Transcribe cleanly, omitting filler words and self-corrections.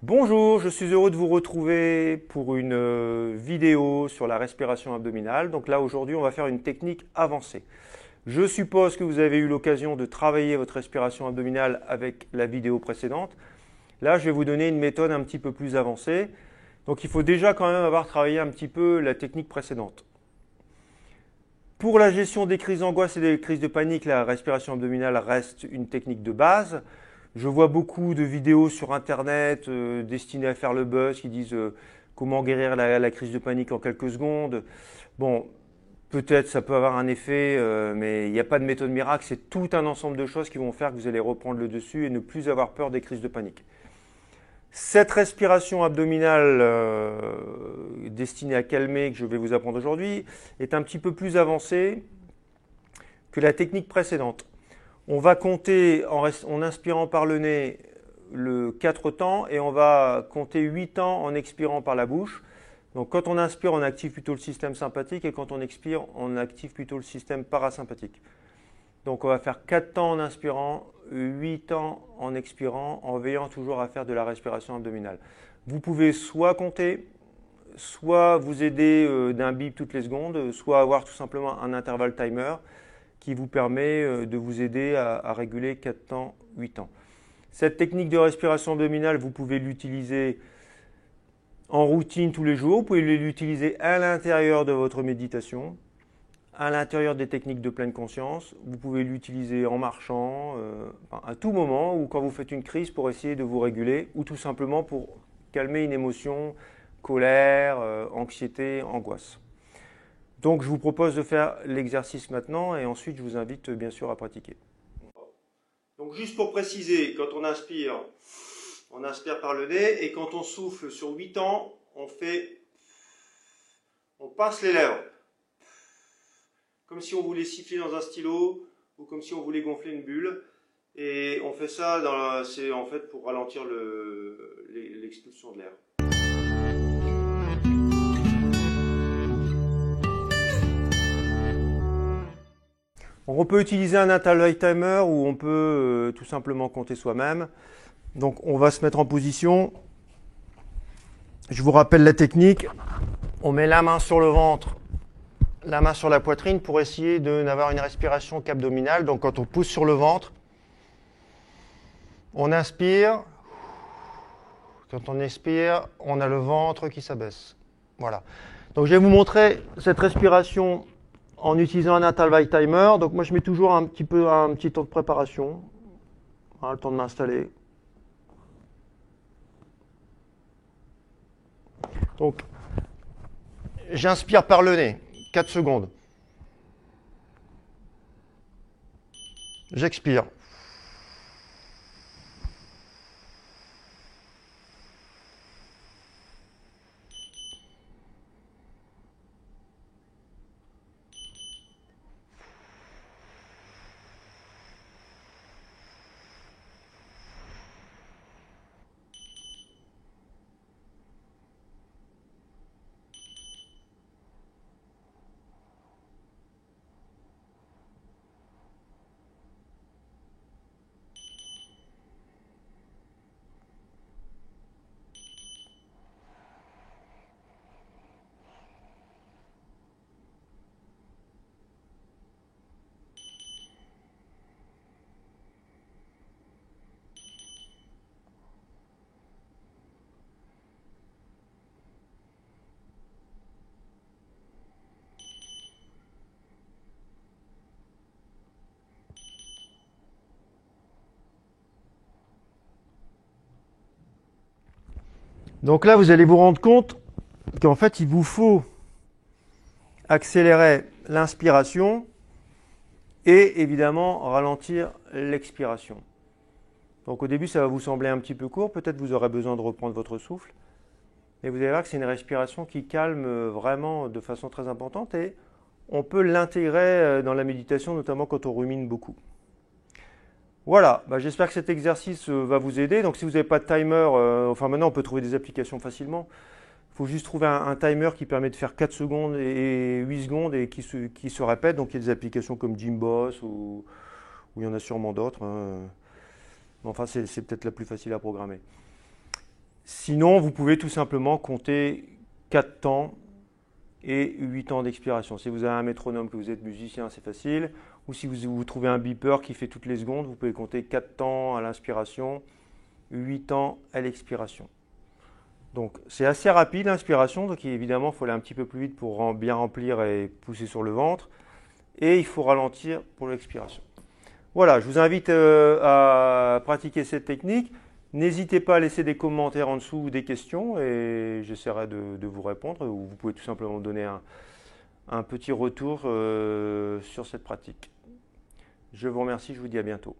Bonjour, je suis heureux de vous retrouver pour une vidéo sur la respiration abdominale. Donc là aujourd'hui on va faire une technique avancée. Je suppose que vous avez eu l'occasion de travailler votre respiration abdominale avec la vidéo précédente. Là je vais vous donner une méthode un petit peu plus avancée. Donc il faut déjà quand même avoir travaillé un petit peu la technique précédente. Pour la gestion des crises d'angoisse et des crises de panique, la respiration abdominale reste une technique de base. Je vois beaucoup de vidéos sur internet destinées à faire le buzz qui disent comment guérir la crise de panique en quelques secondes. Bon, peut-être ça peut avoir un effet, mais il n'y a pas de méthode miracle. C'est tout un ensemble de choses qui vont faire que vous allez reprendre le dessus et ne plus avoir peur des crises de panique. Cette respiration abdominale destinée à calmer, que je vais vous apprendre aujourd'hui, est un petit peu plus avancée que la technique précédente. On va compter en inspirant par le nez le 4 temps et on va compter 8 temps en expirant par la bouche. Donc quand on inspire, on active plutôt le système sympathique et quand on expire, on active plutôt le système parasympathique. Donc on va faire 4 temps en inspirant, 8 temps en expirant, en veillant toujours à faire de la respiration abdominale. Vous pouvez soit compter, soit vous aider d'un bip toutes les secondes, soit avoir tout simplement un intervalle timer qui vous permet de vous aider à réguler 4 temps, 8 temps. Cette technique de respiration abdominale, vous pouvez l'utiliser en routine tous les jours, vous pouvez l'utiliser à l'intérieur de votre méditation, à l'intérieur des techniques de pleine conscience, vous pouvez l'utiliser en marchant, à tout moment ou quand vous faites une crise pour essayer de vous réguler ou tout simplement pour calmer une émotion, colère, anxiété, angoisse. Donc je vous propose de faire l'exercice maintenant et ensuite je vous invite bien sûr à pratiquer. Donc juste pour préciser, quand on inspire par le nez et quand on souffle sur 8 temps, on pince les lèvres. Comme si on voulait siffler dans un stylo ou comme si on voulait gonfler une bulle. Et on fait ça, c'est en fait pour ralentir l'expulsion de l'air. On peut utiliser un interval timer ou on peut tout simplement compter soi-même. Donc on va se mettre en position. Je vous rappelle la technique. On met la main sur le ventre, la main sur la poitrine pour essayer d'avoir une respiration qu'abdominale. Donc quand on pousse sur le ventre, on inspire. Quand on expire, on a le ventre qui s'abaisse. Voilà. Donc je vais vous montrer cette respiration en utilisant un interval timer. Donc moi je mets toujours un petit temps de préparation. Voilà, le temps de m'installer. Donc j'inspire par le nez, 4 secondes. J'expire. Donc là, vous allez vous rendre compte qu'en fait, il vous faut accélérer l'inspiration et évidemment ralentir l'expiration. Donc au début, ça va vous sembler un petit peu court, peut-être vous aurez besoin de reprendre votre souffle, mais vous allez voir que c'est une respiration qui calme vraiment de façon très importante et on peut l'intégrer dans la méditation, notamment quand on rumine beaucoup. Voilà, j'espère que cet exercice va vous aider. Donc si vous n'avez pas de timer, enfin maintenant on peut trouver des applications facilement. Il faut juste trouver un timer qui permet de faire 4 secondes et 8 secondes et qui se répète. Donc il y a des applications comme Jimboss ou il y en a sûrement d'autres. Enfin c'est peut-être la plus facile à programmer. Sinon, vous pouvez tout simplement compter 4 temps et 8 temps d'expiration. Si vous avez un métronome, que vous êtes musicien, c'est facile. Ou si vous trouvez un beeper qui fait toutes les secondes, vous pouvez compter 4 temps à l'inspiration, 8 temps à l'expiration. Donc c'est assez rapide l'inspiration, donc évidemment il faut aller un petit peu plus vite pour bien remplir et pousser sur le ventre. Et il faut ralentir pour l'expiration. Voilà, je vous invite à pratiquer cette technique. N'hésitez pas à laisser des commentaires en dessous ou des questions et j'essaierai de vous répondre. Ou vous pouvez tout simplement donner un petit retour sur cette pratique. Je vous remercie, je vous dis à bientôt.